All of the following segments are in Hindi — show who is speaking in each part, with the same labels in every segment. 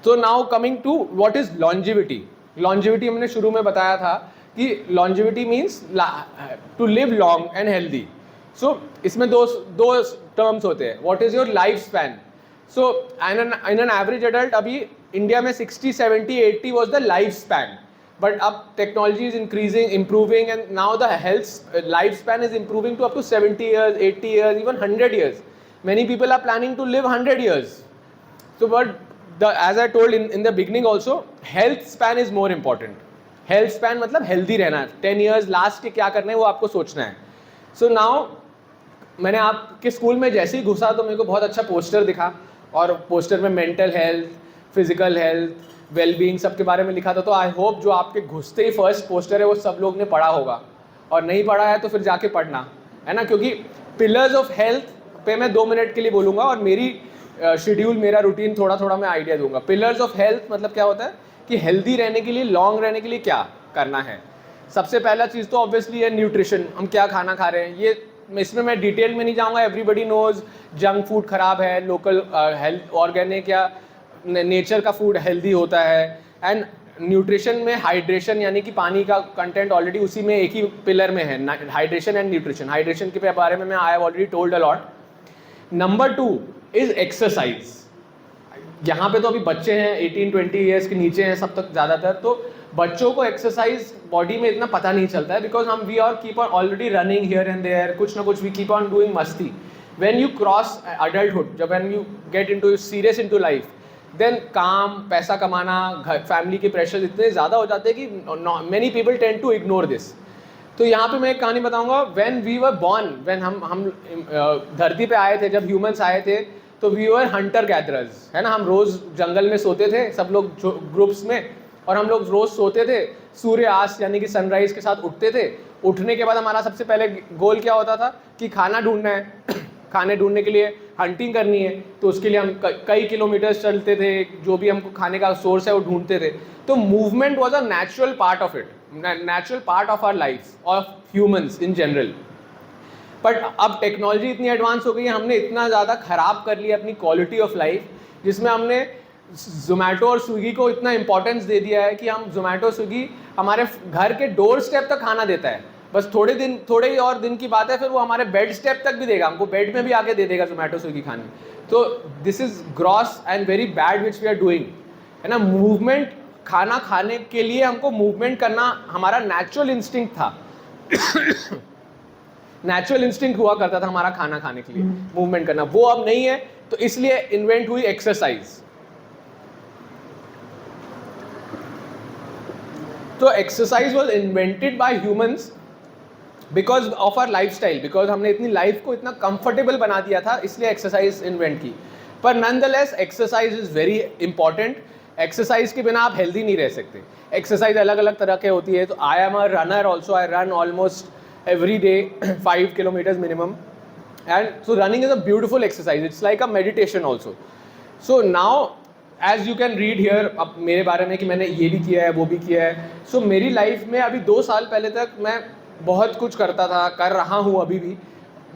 Speaker 1: तो now coming to what is longevity. Longevity हमने शुरू में बताया था कि longevity means to live long and healthy. So इसमें दो टर्म्स होते हैं. What is your life span. So in an average adult अभी इंडिया में 60, 70, 80 was the life span. But अब technology is increasing, improving, and now the health lifespan is improving to up to 70 years, 80 years, even 100 years. Many people are planning to live 100 years. So, but as I told in the beginning also, health span is more important. Health span मतलब healthy रहना है. 10 years last के क्या करना है वो आपको सोचना है. So now मैंने आपके स्कूल में जैसे ही घुसा तो मेरे को बहुत अच्छा पोस्टर दिखा और पोस्टर में mental health, physical health, wellbeing सब के बारे में लिखा था. तो आई होप जो आपके घुसते ही फर्स्ट पोस्टर है वो सब लोग ने पढ़ा होगा, और नहीं पढ़ा है तो फिर जाके पढ़ना है ना, क्योंकि पिलर्स ऑफ हेल्थ पे मैं 2 मिनट के लिए बोलूँगा और मेरी शेड्यूल, मेरा रूटीन थोड़ा थोड़ा मैं आइडिया दूंगा. पिलर्स ऑफ हेल्थ मतलब क्या होता है कि हेल्दी रहने के लिए, लॉन्ग रहने के लिए क्या करना है. सबसे पहला चीज़ तो ऑब्वियसली है न्यूट्रिशन. हम क्या खाना खा रहे हैं, ये इसमें मैं डिटेल में नहीं जाऊँगा. एवरीबडी नोज जंक फूड खराब है, लोकल हेल्थ ऑर्गेनिक या नेचर का फूड हेल्दी होता है. एंड न्यूट्रिशन में हाइड्रेशन यानी कि पानी का कंटेंट ऑलरेडी उसी में एक ही पिलर में है, हाइड्रेशन एंड न्यूट्रिशन. हाइड्रेशन के बारे में मैं I have already told a lot. Number 2 is exercise. यहाँ पे तो अभी बच्चे हैं 18-20 ईयर्स के नीचे हैं सब तक ज़्यादातर, तो बच्चों को एक्सरसाइज बॉडी में इतना पता नहीं चलता है, बिकॉज हम we are keep on already running here and there, कुछ ना कुछ वी कीप ऑन डूइंग मस्ती. व्हेन यू क्रॉस अडल्टहुड, जब when you get into serious into life, then काम, पैसा कमाना, घर, फैमिली के प्रेशर इतने ज़्यादा हो जाते हैं कि many people tend to ignore this. तो यहाँ पे मैं एक कहानी बताऊँगा. When we were born, when हम धरती पे आए थे, जब ह्यूमंस आए थे, तो वी वर हंटर गैदरर्स, है ना. हम रोज़ जंगल में सोते थे सब लोग ग्रुप्स में, और हम लोग रोज़ सोते थे सूर्यास्त यानी कि सनराइज़ के साथ उठते थे. उठने के बाद हमारा सबसे पहले गोल क्या होता था कि खाना ढूंढना है. खाने ढूंढने के लिए हंटिंग करनी है, तो उसके लिए हम कई किलोमीटर्स चलते थे, जो भी हमको खाने का सोर्स है वो ढूंढते थे. तो movement was a natural part of it, natural part of our life of humans in general. But अब टेक्नोलॉजी इतनी एडवांस हो गई है, हमने इतना ज़्यादा ख़राब कर लिया अपनी क्वालिटी ऑफ लाइफ, जिसमें हमने जोमेटो और स्विगी को इतना इंपॉर्टेंस दे दिया है कि हम जोमेटो स्विगी हमारे घर के डोर स्टेप तक खाना देता है. बस थोड़े ही और दिन की बात है, फिर वो हमारे बेड स्टेप तक भी देगा, हमको बेड में भी आके दे देगा जोमेटो स्विगी खाने. तो this is gross and very bad which we are doing, है ना. मूवमेंट, खाना खाने के लिए हमको मूवमेंट करना हमारा नेचुरल इंस्टिंक्ट था. नेचुरल इंस्टिंक्ट हुआ करता था हमारा खाना खाने के लिए मूवमेंट करना, वो अब नहीं है. तो इसलिए इन्वेंट हुई एक्सरसाइज. तो exercise was invented by humans because of our lifestyle, because हमने इतनी लाइफ को इतना कंफर्टेबल बना दिया था, इसलिए एक्सरसाइज इन्वेंट की. पर nonetheless exercise is very important. Exercise के बिना आप हेल्दी नहीं रह सकते. एक्सरसाइज अलग अलग तरह के होती है. तो I am a runner also, I run almost every day 5 kilometres minimum. And so running is a beautiful exercise, it's like a meditation also. So now as you can read here, अब मेरे बारे में कि मैंने ये भी किया है वो भी किया है. सो मेरी लाइफ में अभी 2 साल पहले तक मैं बहुत कुछ करता था, कर रहा हूँ अभी भी.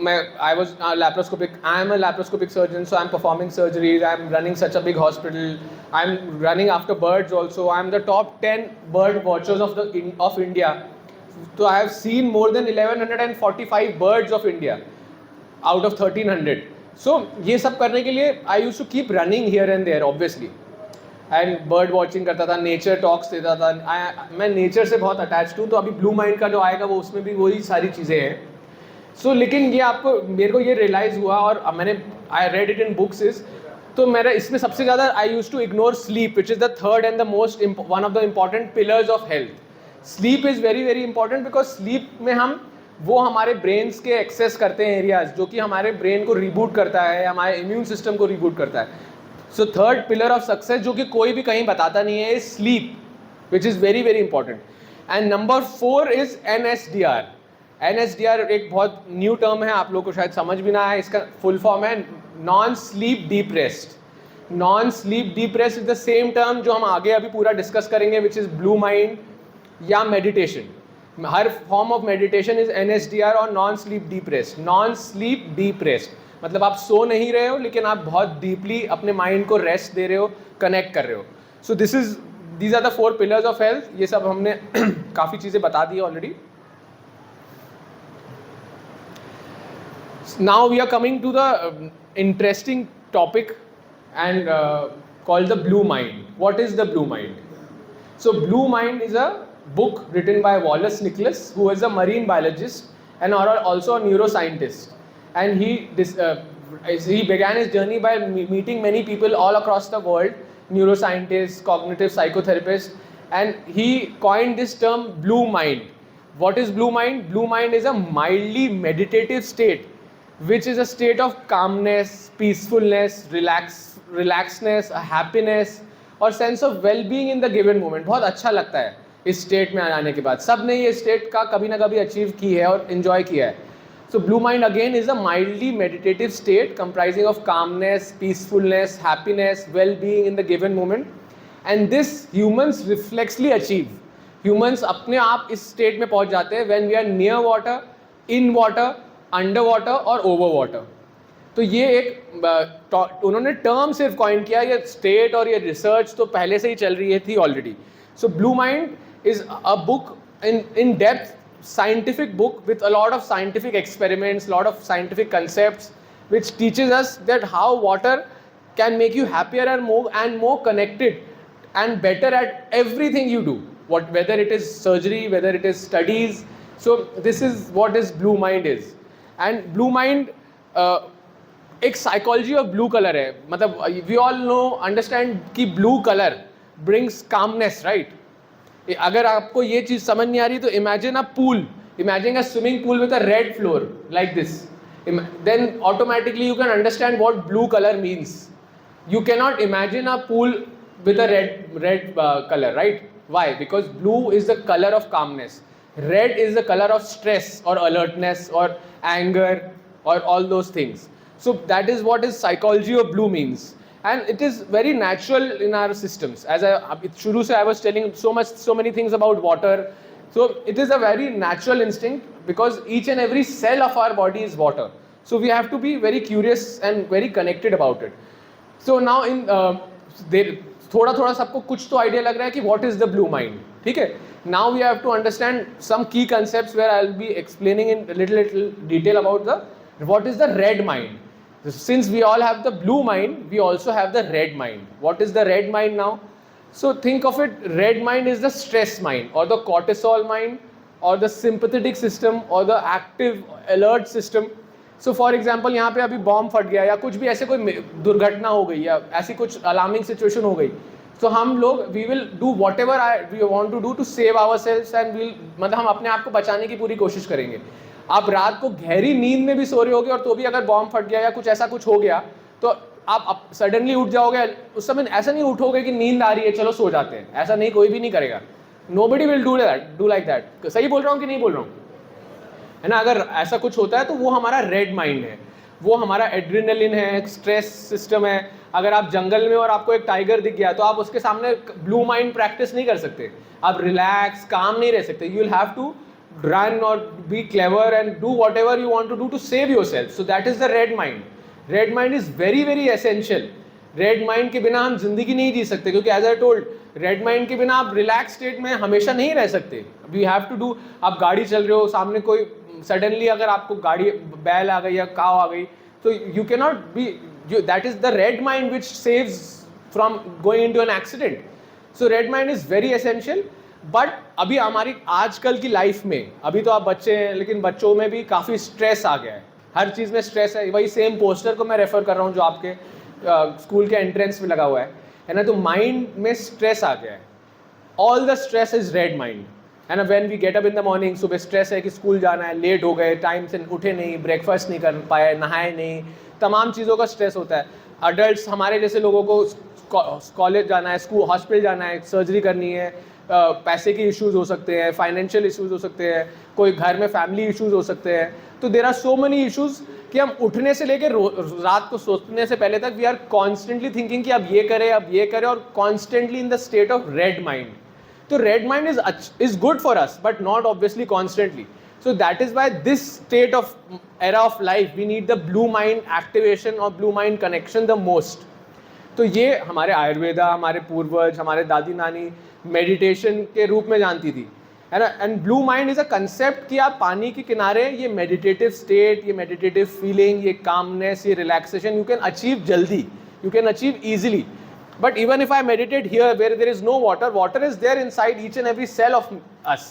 Speaker 1: मैं I was laparoscopic, I am a laparoscopic surgeon, so I am performing surgeries, I am running such a big hospital, I am running after birds also, I am the top 10 bird watchers of India. तो I have seen more than 1145 birds of India out of 1300. So ये सब करने के लिए I use to keep running here and there obviously. And bird watching करता था, नेचर टॉक्स देता था. मैं नेचर से बहुत अटैच्ड हूँ, तो अभी ब्लू माइंड का जो आएगा वो उसमें भी वही सारी चीज़ें हैं. सो लेकिन ये आपको, मेरे को ये रियलाइज़ हुआ और मैंने I read it in books is, तो मेरा इसमें सबसे ज़्यादा I use to ignore sleep, which is the third and the most one of the important pillars of health. Sleep is very very important because sleep में हम वो हमारे ब्रेन्स के एक्सेस करते हैं एरियाज, जो कि हमारे ब्रेन को रिबूट करता है, हमारे इम्यून सिस्टम को रिबूट करता है. So third pillar of success, जो कि कोई भी कहीं बताता नहीं है, is sleep, which is very very important. And number 4 is NSDR. NSDR एक बहुत न्यू टर्म है, आप लोग को शायद समझ भी ना आए. इसका फुल फॉर्म है non sleep deep rest. Non sleep deep rest is the same term जो हम आगे अभी पूरा डिस्कस करेंगे, विच इज़ ब्लू माइंड या meditation. Her form of meditation is NSDR और non sleep deep rest. Non sleep deep rest मतलब आप सो नहीं रहे हो, लेकिन आप बहुत डीपली अपने माइंड को रेस्ट दे रहे हो, कनेक्ट कर रहे हो. सो these are the 4 pillars of health. ये सब हमने काफ़ी चीज़ें बता दी already. Now we are coming to the interesting topic and called the blue mind. What is the blue mind? So Blue Mind is a book written by Wallace Nicholas, who is a marine biologist and also a neuroscientist. And he began his journey by meeting many people all across the world, neuroscientists, cognitive psychotherapists, and he coined this term blue mind. What is blue mind? Blue mind is a mildly meditative state, which is a state of calmness, peacefulness, relaxedness, happiness और sense of well being in the given moment. बहुत अच्छा लगता है इस स्टेट में आने के बाद. सब ने ये स्टेट का कभी ना कभी अचीव की है और इन्जॉय किया है. So blue mind again is a mildly meditative state comprising of calmness, peacefulness, happiness, well being in the given moment. And this humans reflexly achieve. Humans अपने आप इस स्टेट में पहुंच जाते हैं when we are near water, in water, under water और ओवर वाटर. तो ये एक उन्होंने टर्म सिर्फ कॉइन किया. ये स्टेट और ये रिसर्च तो पहले से ही चल रही थी already. So blue mind is a book in depth scientific book with a lot of scientific experiments, lot of scientific concepts, which teaches us that how water can make you happier and more connected and better at everything you do, whether it is surgery, whether it is studies. So this is what is blue mind is. And blue mind एक साइकोलॉजी ऑफ ब्लू कलर है. मतलब वी ऑल नो अंडरस्टैंड कि blue colour brings calmness, right. अगर आपको ये चीज़ समझ नहीं आ रही तो imagine a pool, imagine a swimming pool with a red floor like this. Then automatically you can understand what blue colour means. You cannot imagine a pool with a red colour, right. Why? Because blue is the colour of calmness. Red is the colour of stress और अलर्टनेस और एंगर और all those things. So that is what is psychology of blue means, and it is very natural in our systems. As shuru se I was telling so many things about water. So it is a very natural instinct because each and every cell of our body is water. So we have to be very curious and very connected about it. So now in थोड़ा सबको कुछ तो idea लग रहा है कि what is the blue mind, ठीक है. Now we have to understand some key concepts where I will be explaining in little detail about what is the red mind. Since we all have the blue mind, we also have the red mind. What is the red mind now? So think of it, red mind is the stress mind or the cortisol mind or the sympathetic system or the active alert system. So for example, यहाँ पे अभी बॉम्ब फट गया या कुछ भी ऐसे कोई दुर्घटना हो गई या ऐसी कुछ अलार्मिंग सिचुएशन हो गई, तो हम लोग we will do whatever we want to do to save ourselves and मतलब हम अपने आप को बचाने की पूरी कोशिश करेंगे. आप रात को गहरी नींद में भी सो रहे होगे और तो भी अगर बॉम्ब फट गया या कुछ ऐसा कुछ हो गया तो आप सडनली उठ जाओगे. उस समय ऐसा नहीं उठोगे कि नींद आ रही है चलो सो जाते हैं. ऐसा नहीं, कोई भी नहीं करेगा. Nobody will do like that. सही बोल रहा हूँ कि नहीं बोल रहा हूँ, है ना. अगर ऐसा कुछ होता है तो वो हमारा रेड माइंड है, वो हमारा एड्रेनलिन है, स्ट्रेस सिस्टम है. अगर आप जंगल में और आपको एक टाइगर दिख गया तो आप उसके सामने ब्लू माइंड प्रैक्टिस नहीं कर सकते. आप रिलैक्स काम नहीं रह सकते. You will have to run or be clever and do whatever you want to do to save yourself. So that is the red mind. Red mind is very very essential. Red mind के बिना हम जिंदगी नहीं जी सकते, क्योंकि as I told, red mind के बिना आप relaxed state में हमेशा नहीं रह सकते. We have to do, आप गाड़ी चल रहे हो, सामने कोई suddenly अगर आपको गाड़ी बैल आ गई या काव आ गई तो you cannot be, that is the red mind which saves from going into an accident. So red mind is very essential. But अभी हमारी आजकल की लाइफ में, अभी तो आप बच्चे हैं लेकिन बच्चों में भी काफ़ी स्ट्रेस आ गया है. हर चीज़ में स्ट्रेस है. वही सेम पोस्टर को मैं रेफर कर रहा हूँ जो आपके स्कूल के एंट्रेंस में लगा हुआ है ना. तो माइंड में स्ट्रेस आ गया है. All the stress is red mind, है ना. When we get up in the morning, सुबह स्ट्रेस है कि स्कूल जाना है, लेट हो गए, टाइम से उठे नहीं, ब्रेकफास्ट नहीं कर पाए, नहाए नहीं, तमाम चीज़ों का स्ट्रेस होता है. अडल्ट हमारे जैसे लोगों को कॉलेज जाना है, स्कूल, हॉस्पिटल जाना है, सर्जरी करनी है, पैसे के इश्यूज हो सकते हैं, फाइनेंशियल इश्यूज हो सकते हैं, कोई घर में फैमिली इश्यूज हो सकते हैं. तो there are so many issues कि हम उठने से लेकर रात को सोचने से पहले तक वी आर कॉन्स्टेंटली थिंकिंग कि अब ये करें और constantly in the state of red mind. तो red mind is good for us but not obviously constantly. So that is why this state of era of life we need the blue mind activation or blue mind connection the most. तो ये हमारे आयुर्वेदा, हमारे पूर्वज, हमारे दादी नानी मेडिटेशन के रूप में जानती थी, है ना। And blue mind is a concept कि आप पानी के किनारे ये मेडिटेटिव स्टेट, ये मेडिटेटिव फीलिंग, ये कामनेस, ये रिलैक्सेशन यू कैन अचीव जल्दी, you can achieve easily. But even if I meditate here where there is no water, water is there inside each and every cell of us,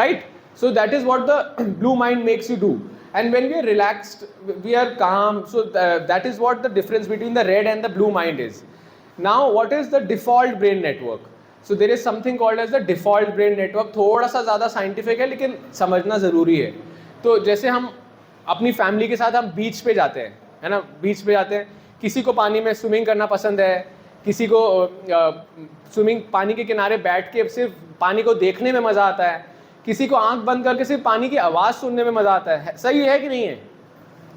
Speaker 1: right? So that is what the blue mind makes you do. And when we are relaxed, we are calm. So that is what the difference between the red and the blue mind is. Now what is the default brain network? So there is something called as the default brain network. थोड़ा सा ज़्यादा साइंटिफिक है लेकिन समझना ज़रूरी है. तो जैसे हम अपनी फैमिली के साथ हम बीच पे जाते हैं, है ना, बीच पे जाते हैं, किसी को पानी में स्विमिंग करना पसंद है, किसी को स्विमिंग पानी के किनारे बैठ के सिर्फ पानी को देखने में मज़ा आता है, किसी को आंख बंद करके सिर्फ पानी की आवाज़ सुनने में मज़ा आता है. सही है कि नहीं है,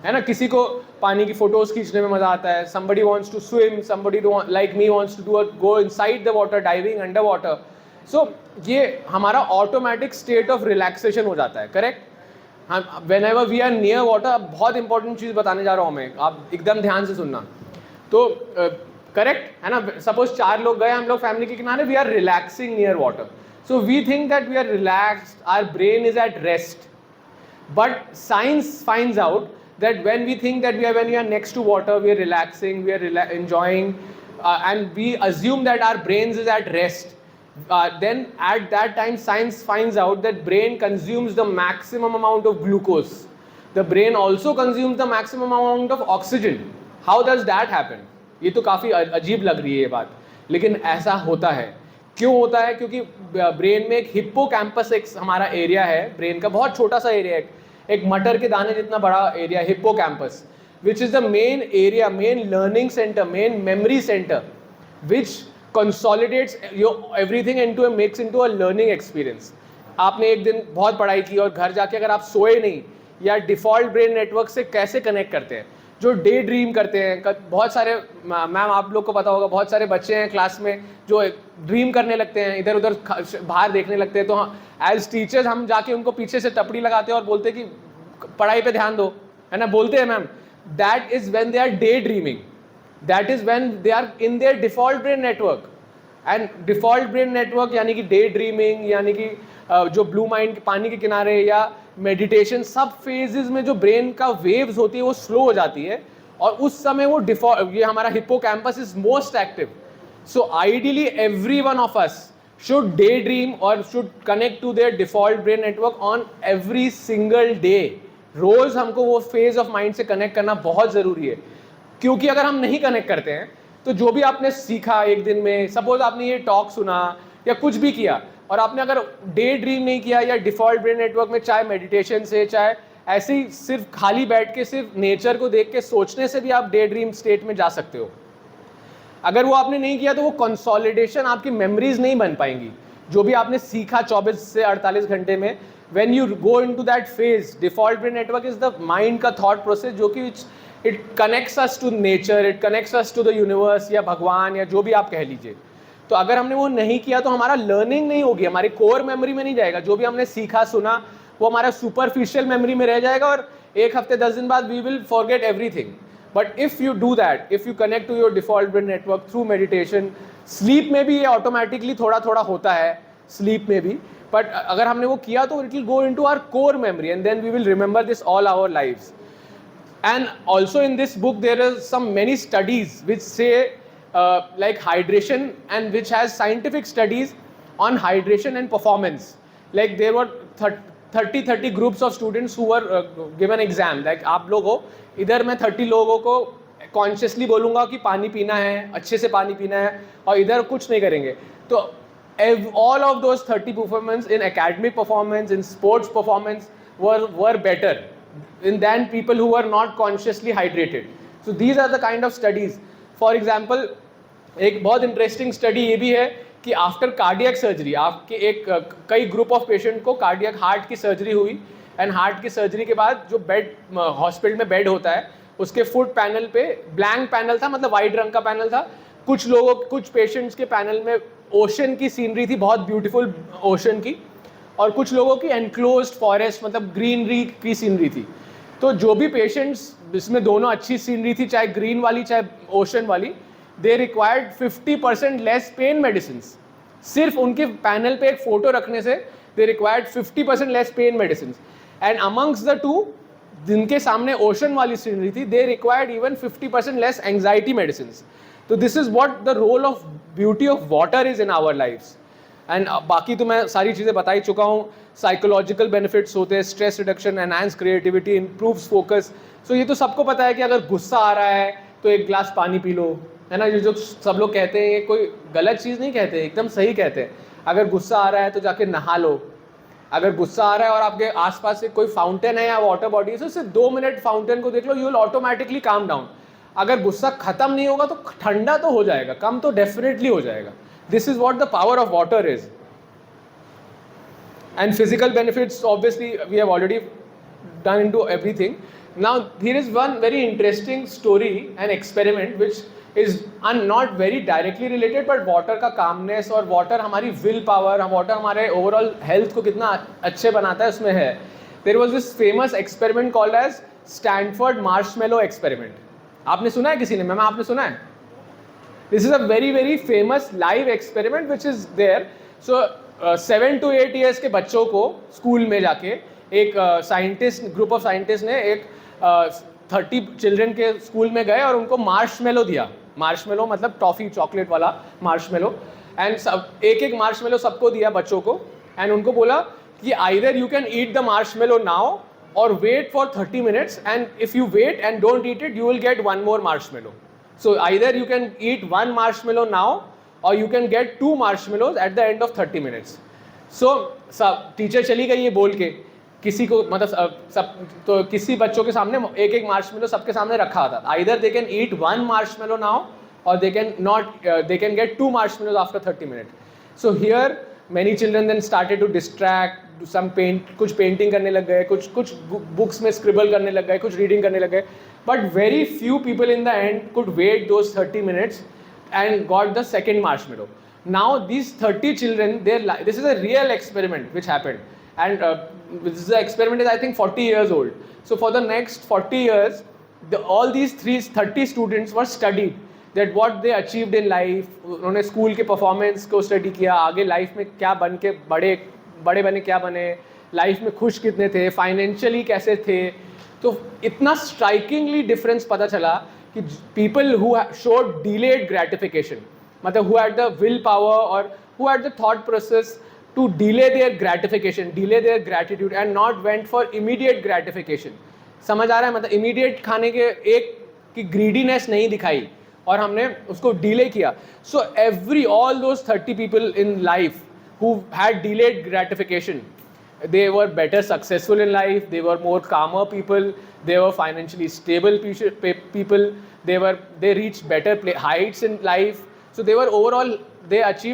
Speaker 1: है ना. किसी को पानी की फ़ोटोज़ खींचने में मज़ा आता है. somebody wants to swim, somebody like me wants to go inside the water, diving under water. So ये हमारा ऑटोमेटिक स्टेट ऑफ रिलैक्सेशन हो जाता है, करेक्ट. हम whenever we are near water, बहुत इंपॉर्टेंट चीज़ बताने जा रहा हूँ मैं, आप एकदम ध्यान से सुनना. तो करेक्ट है ना. सपोज 4 लोग गए हम लोग फैमिली के किनारे, we are relaxing near water. So we think that we are relaxed, our brain is at rest. But science finds out that when we think that when we are next to water, we are relaxing, we are enjoying, and we assume that our brains is at rest, then at that time science finds out that brain consumes the maximum amount of glucose. The brain also consumes the maximum amount of oxygen. How does that happen? ये तो काफ़ी अजीब लग रही है ये बात, लेकिन ऐसा होता है. क्यों होता है? क्योंकि ब्रेन में एक हिप्पोकैम्पस एक हमारा एरिया है, ब्रेन का बहुत छोटा सा एरिया है, एक मटर के दाने जितना बड़ा area, hippocampus, which is the main area, main learning centre, main memory centre, which consolidates everything into a makes into a learning experience. आपने एक दिन बहुत पढ़ाई की और घर जाके अगर आप सोए नहीं, या डिफ़ॉल्ट ब्रेन नेटवर्क से कैसे कनेक्ट करते हैं, जो डे ड्रीम करते हैं. बहुत सारे मैम आप लोग को पता होगा, बहुत सारे बच्चे हैं क्लास में जो ड्रीम करने लगते हैं, इधर उधर बाहर देखने लगते हैं. तो एज टीचर्स हम जाके उनको पीछे से टपड़ी लगाते हैं और बोलते हैं कि पढ़ाई पे ध्यान दो, है ना, बोलते हैं ma'am. That is when they are daydreaming, that is when they are in their default brain network. And default brain network यानी कि डे ड्रीमिंग, यानी कि जो ब्लू माइंड पानी के किनारे या मेडिटेशन, सब फेजेस में जो ब्रेन का वेव्स होती है वो स्लो हो जाती है, और उस समय वो डिफॉल्ट, ये हमारा hippocampus is most active. So ideally every one of us should daydream or should connect to their default brain network on every single day. रोज हमको वो फेज ऑफ माइंड से कनेक्ट करना बहुत ज़रूरी है, क्योंकि अगर हम नहीं कनेक्ट करते हैं तो जो भी आपने सीखा एक दिन में, सपोज आपने ये टॉक सुना या कुछ भी किया, और आपने अगर डे ड्रीम नहीं किया या डिफॉल्ट ब्रेन नेटवर्क में, चाहे मेडिटेशन से, चाहे ऐसे ही सिर्फ खाली बैठ के सिर्फ नेचर को देख के सोचने से भी आप डे ड्रीम स्टेट में जा सकते हो. अगर वो आपने नहीं किया तो वो कंसोलिडेशन, आपकी मेमोरीज नहीं बन पाएंगी जो भी आपने सीखा 24 से 48 घंटे में. When you go into that phase, default brain network is the mind का थॉट प्रोसेस, जो कि it connects us to nature, it connects us to the universe या भगवान या जो भी आप कह लीजिए. तो अगर हमने वो नहीं किया तो हमारा लर्निंग नहीं होगी, हमारी कोर मेमोरी में नहीं जाएगा. जो भी हमने सीखा सुना वो हमारा सुपरफिशियल मेमोरी में रह जाएगा, और एक हफ्ते 10 दिन बाद we will forget everything. But if you do that, if you connect to your default brain network through meditation, sleep में भी ये automatically थोड़ा थोड़ा होता है, sleep में भी, but अगर हमने वो किया तो it will go into our core memory and then we will remember this all our lives. And also in this book there are some many studies which say like hydration, and which has scientific studies on hydration and performance. Like there were 30 groups of students who were given exam. Like आप लोग हो, इधर मैं 30 लोगों को कॉन्शियसली बोलूँगा कि पानी पीना है, अच्छे से पानी पीना है, और इधर कुछ नहीं करेंगे. तो all of those 30 performance in academic performance, in sports performance were better than people who were not consciously hydrated. So these are the kind of studies. For example, एक बहुत इंटरेस्टिंग स्टडी ये भी है कि आफ्टर कार्डियक सर्जरी, आपके एक कई ग्रुप ऑफ पेशेंट को कार्डियक हार्ट की सर्जरी हुई, एंड हार्ट की सर्जरी के बाद जो बेड हॉस्पिटल में बेड होता है उसके फुट पैनल पे ब्लैंक पैनल था, मतलब वाइट रंग का पैनल था. कुछ पेशेंट्स के पैनल में ओशन की सीनरी थी, बहुत ब्यूटीफुल ओशन की, और कुछ लोगों की एनक्लोज्ड फॉरेस्ट, मतलब ग्रीनरी की सीनरी थी. तो जो भी पेशेंट्स, इसमें दोनों अच्छी सीनरी थी, चाहे ग्रीन वाली चाहे ओशन वाली, they required 50% less pain medicine. सिर्फ उनके पैनल पे एक फोटो रखने से they required 50% less pain medicine. And amongst the two, जिनके सामने ओशन वाली सीनरी थी, they required even 50% less anxiety medicine. तो this is what the role of beauty of water is in our lifes. And बाकी तो मैं सारी चीज़ें बता ही चुका हूँ. साइकोलॉजिकल बेनिफिट्स होते हैं, stress reduction, enhance creativity, improves focus. So ये तो सबको पता है कि अगर गुस्सा आ रहा है तो एक ग्लास पानी पी लो, है ना. ये जो सब लोग कहते हैं, ये कोई गलत चीज़ नहीं कहते, एकदम सही कहते हैं. अगर गुस्सा आ रहा है तो जाके नहा लो. अगर गुस्सा आ रहा है और आपके आसपास से कोई फाउंटेन है या वाटर बॉडी है, तो सिर्फ 2 मिनट फाउंटेन को देख लो, you will automatically calm down. अगर गुस्सा खत्म नहीं होगा तो ठंडा तो हो जाएगा, कम तो डेफिनेटली हो जाएगा. This is what the power of water is. And physical benefits, obviously, we have already done into everything. Now, here is one very interesting story, an experiment, which is not very directly related, but water का calmness और water हमारी will power, water हमारे overall health को कितना अच्छे बनाता है, उसमें है. There was this famous experiment called as Stanford Marshmallow Experiment. आपने सुना है किसी ने? मैम आपने सुना है? This is a very very famous live experiment which is there. So 7 to 8 years के बच्चों को स्कूल में जाके एक साइंटिस्ट, ग्रुप ऑफ साइंटिस्ट ने एक 30 चिल्ड्रन के स्कूल में गए और उनको मार्शमेलो दिया. मार्शमेलो मतलब टॉफ़ी, चॉकलेट वाला मार्शमेलो. एंड सब एक मार्शमेलो सबको दिया बच्चों को. एंड उनको बोला कि either you can eat the marshmallow now और wait for 30 minutes, and if you wait and don't eat it, you will get one more marshmallow. So either you can eat 1 marshmallow now or you can get 2 marshmallows at the end of 30 minutes. So सब टीचर चली गई ये बोल के, किसी को मतलब सब तो किसी बच्चों के सामने एक मार्शमेलो सबके सामने रखा था. Either they can eat 1 marshmallow now or they can not they can get 2 marshmallows after 30 minutes. So here many children then started to distract, some कुछ पेंटिंग करने लग गए, कुछ बुक्स में स्क्रिबल करने लग गए, कुछ रीडिंग करने लग गए. But very few people in the end could wait those 30 minutes and got the second marshmallow. Now these 30 children, this is a real experiment which happened, and this experiment is I think 40 years old. So for the next 40 years, all these 30 students were studied that what they achieved in life. उन्होंने स्कूल के परफॉर्मेंस को स्टडी किया, आगे लाइफ में क्या बन के बड़े बने, क्या बने, लाइफ में खुश कितने थे, फाइनेंशियली कैसे थे. तो इतना स्ट्राइकिंगली डिफरेंस पता चला कि people who showed delayed gratification, मतलब who had the will power और who had the thought process to delay their gratification, delay their gratitude and not went for immediate gratification. समझ आ रहा है? मतलब इमीडिएट खाने के एक की ग्रीडीनेस नहीं दिखाई और हमने उसको डिले किया. So all those 30 people in life who had delayed gratification, they were better successful in life, they were more calmer people, they were financially stable people, they reached better heights in life. So they were overall, they achieved